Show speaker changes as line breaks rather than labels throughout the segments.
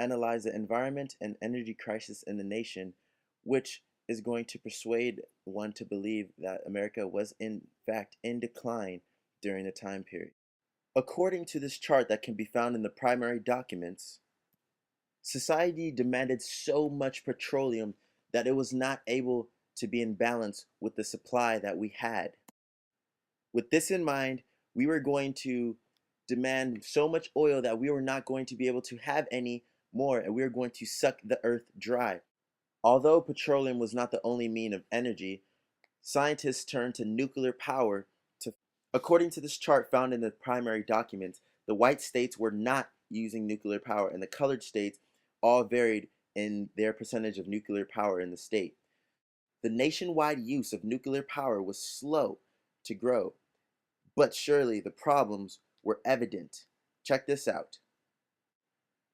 analyze the environment and energy crisis in the nation, which is going to persuade one to believe that America was in fact in decline during the time period. According to this chart that can be found in the primary documents, society demanded so much petroleum that it was not able to be in balance with the supply that we had. With this in mind, we were going to demand so much oil that we were not going to be able to have any more, and we were going to suck the earth dry. Although petroleum was not the only mean of energy, scientists turned to nuclear power to. According to this chart found in the primary documents, the white states were not using nuclear power, and the colored states all varied in their percentage of nuclear power in the state. The nationwide use of nuclear power was slow to grow, but surely the problems were evident. Check this out.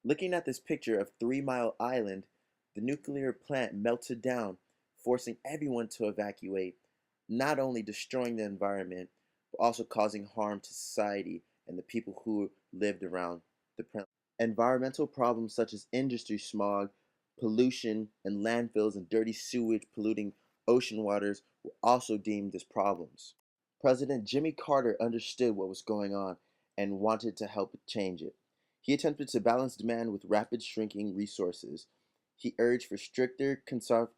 Looking at this picture of 3 Mile Island, the nuclear plant melted down, forcing everyone to evacuate, not only destroying the environment, but also causing harm to society and the people who lived around the plant. Environmental problems such as industry smog, pollution, and landfills and dirty sewage polluting ocean waters were also deemed as problems. President Jimmy Carter understood what was going on and wanted to help change it. He attempted to balance demand with rapid shrinking resources. He urged for stricter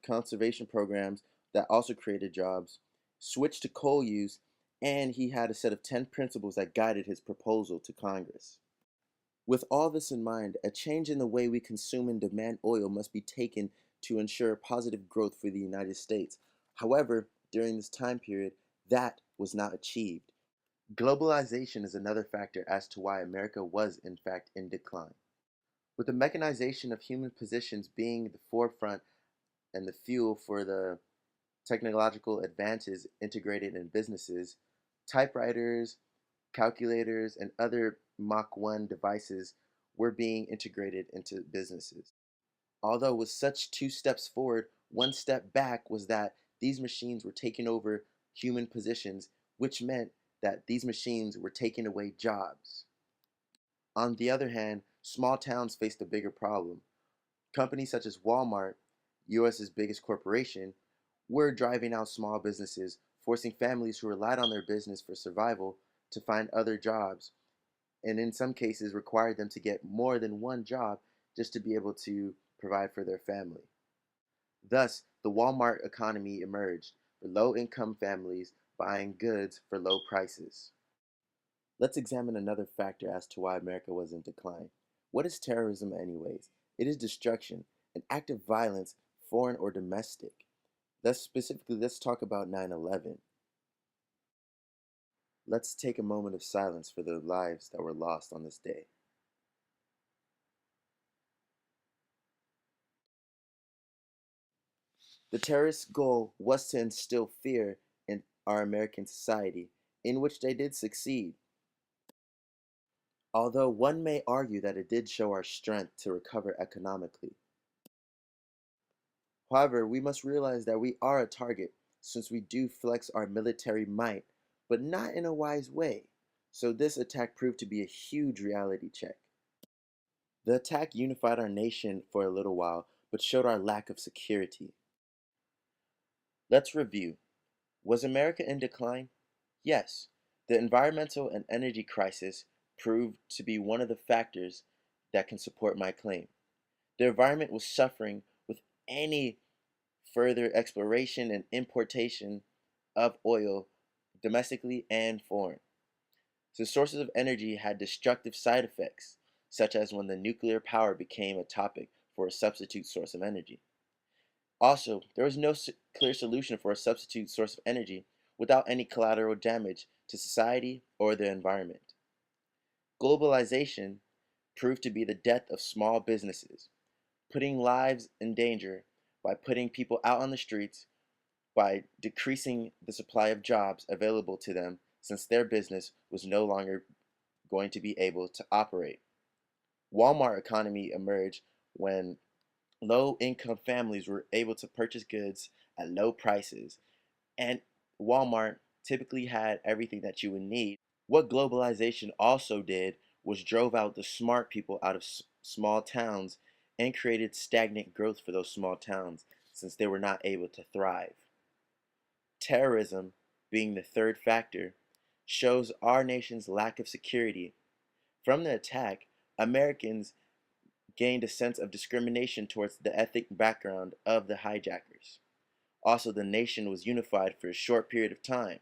conservation programs that also created jobs, switched to coal use, and he had a set of 10 principles that guided his proposal to Congress. With all this in mind, a change in the way we consume and demand oil must be taken to ensure positive growth for the United States. However, during this time period, that was not achieved. Globalization is another factor as to why America was in fact in decline. With the mechanization of human positions being the forefront and the fuel for the technological advances integrated in businesses, typewriters, calculators, and other Mach 1 devices were being integrated into businesses. Although with such 2 steps forward, 1 step back was that these machines were taking over human positions, which meant that these machines were taking away jobs. On the other hand, small towns faced a bigger problem. Companies such as Walmart, US's biggest corporation, were driving out small businesses, forcing families who relied on their business for survival to find other jobs, and in some cases required them to get more than one job just to be able to provide for their family. Thus, the Walmart economy emerged for low-income families buying goods for low prices. Let's examine another factor as to why America was in decline. What is terrorism anyways? It is destruction, an act of violence, foreign or domestic. Let's talk about 9/11. Let's take a moment of silence for the lives that were lost on this day. The terrorists' goal was to instill fear in our American society, in which they did succeed. Although one may argue that it did show our strength to recover economically. However, we must realize that we are a target since we do flex our military might, but not in a wise way. So this attack proved to be a huge reality check. The attack unified our nation for a little while, but showed our lack of security. Let's review. Was America in decline? Yes. The environmental and energy crisis proved to be one of the factors that can support my claim. The environment was suffering with any further exploration and importation of oil domestically and foreign. So sources of energy had destructive side effects, such as when the nuclear power became a topic for a substitute source of energy. Also, there was no clear solution for a substitute source of energy without any collateral damage to society or the environment. Globalization proved to be the death of small businesses, putting lives in danger by putting people out on the streets, by decreasing the supply of jobs available to them since their business was no longer going to be able to operate. Walmart economy emerged when low-income families were able to purchase goods at low prices, and Walmart typically had everything that you would need. What globalization also did was drove out the smart people out of small towns and created stagnant growth for those small towns since they were not able to thrive. Terrorism, being the third factor, shows our nation's lack of security. From the attack, Americans gained a sense of discrimination towards the ethnic background of the hijackers. Also, the nation was unified for a short period of time,